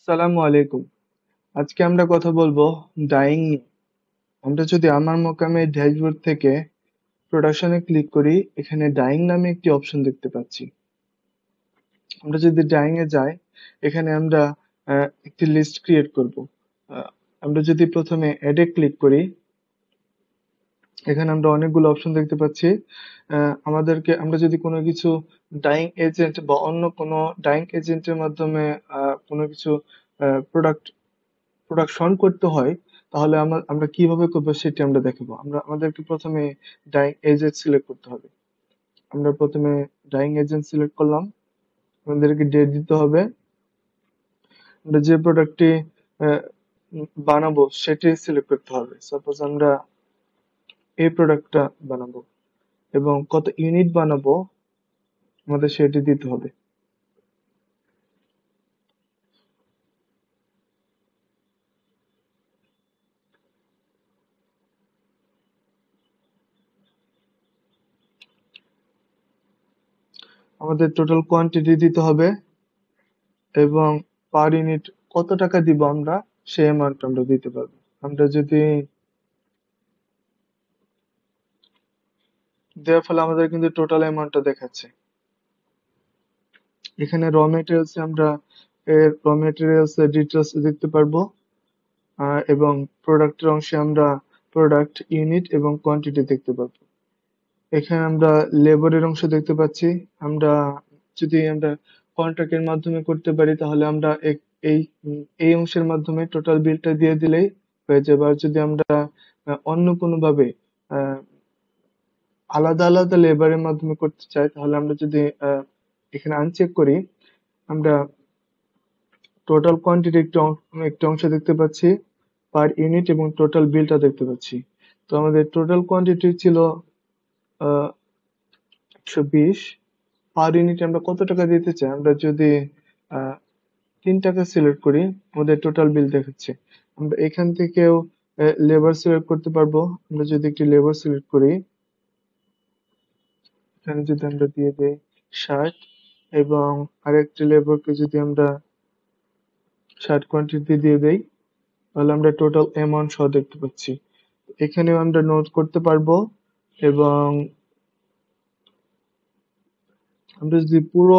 আসসালামু আলাইকুম। আজকে আমরা কথা বলবো ডাইং নিয়ে। আমরা যদি আমার মোকামে ড্যাশবোর্ড থেকে প্রোডাকশনে ক্লিক করি, এখানে ডাইং নামে একটি অপশন দেখতে পাচ্ছি। আমরা যদি ডাইং এ যাই, এখানে আমরা একটি লিস্ট ক্রিয়েট করব। আমরা যদি প্রথমে অ্যাডে ক্লিক করি, এখানে আমরা অনেকগুলো অপশন দেখতে পাচ্ছি। আমরা যদি কোনো কিছু ডাইং এজেন্ট বা অন্য কোনো ডাইং এজেন্টের মাধ্যমে কোনো কিছু প্রোডাক্ট প্রোডাকশন করতে হয়, তাহলে আমরা কিভাবে করবো সেটি আমরা দেখাবো। আমাদেরকে প্রথমে ডাইং এজেন্ট সিলেক্ট করতে হবে। আমরা প্রথমে ডাইং এজেন্ট সিলেক্ট করলাম, আমাদেরকে ডেট দিতে হবে। আমরা যে প্রোডাক্টটি বানাবো সেটি সিলেক্ট করতে হবে। সাপোজ আমরা এই প্রোডাক্টটা বানাবো এবং কত ইউনিট বানাবো আমাদের সেটি দিতে হবে। আমাদের টোটাল কোয়ান্টিটি দিতে হবে এবং পার ইউনিট কত টাকা দিব আমরা সেই অ্যামাউন্ট আমরা দিতে পারবো। আমরা যদি দেওয়ার ফলে আমাদের কিন্তু টোটাল অ্যামাউন্টটা দেখাচ্ছে। এখানে র মেটেরিয়ালস আমরা র মেটেরিয়ালস এর ডিটেলস দেখতে পারবো, এবং প্রোডাক্টের অংশে আমরা প্রোডাক্ট ইউনিট এবং কোয়ান্টিটি দেখতে পারবো। এখানে আমরা লেবারের অংশ দেখতে পাচ্ছি। আমরা যদি কন্ট্রাক্টের মাধ্যমে করতে পারি, তাহলে আমরা এই অংশের মাধ্যমে টোটাল বিলটা দিয়ে দিলেই হয়ে যাবে। আর যদি আমরা অন্য কোনো ভাবে আহ, আলাদা আলাদা লেবারের মাধ্যমে করতে চাই, তাহলে আমরা যদি এখানে আনচেক করি, আমরা টোটাল কোয়ান্টিটি একটি অংশ দেখতে পাচ্ছি, পার ইউনিট এবং টোটাল বিলটা দেখতে পাচ্ছি। তো আমাদের টোটাল কোয়ান্টিটি ছিল 120। পার ইউনিট আমরা কত টাকা দিতে চাই, আমরা যদি 3 টাকা সিলেক্ট করি, আমাদের টোটাল বিল দেখাচ্ছে। আমরা এখান থেকেও লেবার সিলেক্ট করতে পারবো। আমরা যদি একটি লেবার সিলেক্ট করি, এখানে যদি আমরা দিয়ে দেই 60 এবং আরেকটি লেবারকে যদি আমরা 60 কোয়ান্টিটি দিয়ে দেই, তাহলে আমরা টোটাল অ্যামাউন্ট সহ দেখতে পাচ্ছি। এখানেও আমরা নোট করতে পারবো। এবং আমরা যদি পুরো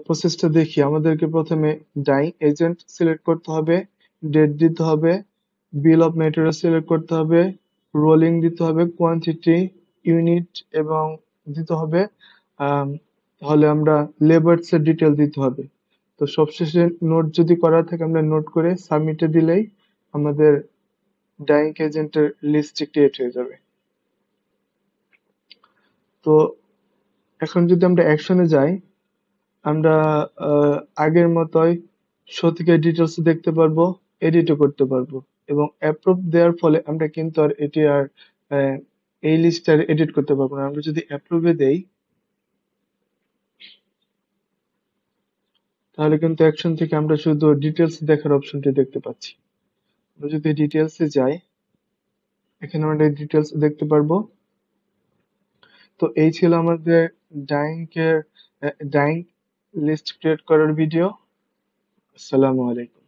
প্রসেসটা দেখি, আমাদেরকে প্রথমে ডাইং এজেন্ট সিলেক্ট করতে হবে, ডেট দিতে হবে, বিল অফ মেটেরিয়াল সিলেক্ট করতে হবে, রোলিং দিতে হবে, কোয়ান্টিটি, ইউনিট এবং দিতে হবে। আম, তাহলে আমরা লেবারস এর ডিটেল দিতে হবে। তো সবশেষে নোট যদি করা থাকে, আমরা নোট করে সাবমিটে দিলেই আমাদের ডাইং এজেন্টের লিস্ট ক্রিয়েট হয়ে যাবে। তো এখন যদি আমরা অ্যাকশনে যাই, আমরা আহ, আগের মতোই সঠিকের ডিটেলস দেখতে পারবো, এডিটও করতে পারবো। এবং অ্যাপ্রুভ দেওয়ার ফলে আমরা কিন্তু আর এটি আর আহ, এই লিস্ট আর এডিট করতে পারবো না। আমরা যদি অ্যাপ্রুভে দেই, তাহলে কিন্তু অ্যাকশন থেকে আমরা শুধু ডিটেলস দেখার অপশনটি দেখতে পাচ্ছি। আমরা যদি ডিটেলসে যাই, এখানে আমরা ডিটেলস দেখতে পারবো। তো এই ছিল আমাদের ডাইং এর ডাইং লিস্ট ক্রিয়েট করার ভিডিও। আসসালামু আলাইকুম।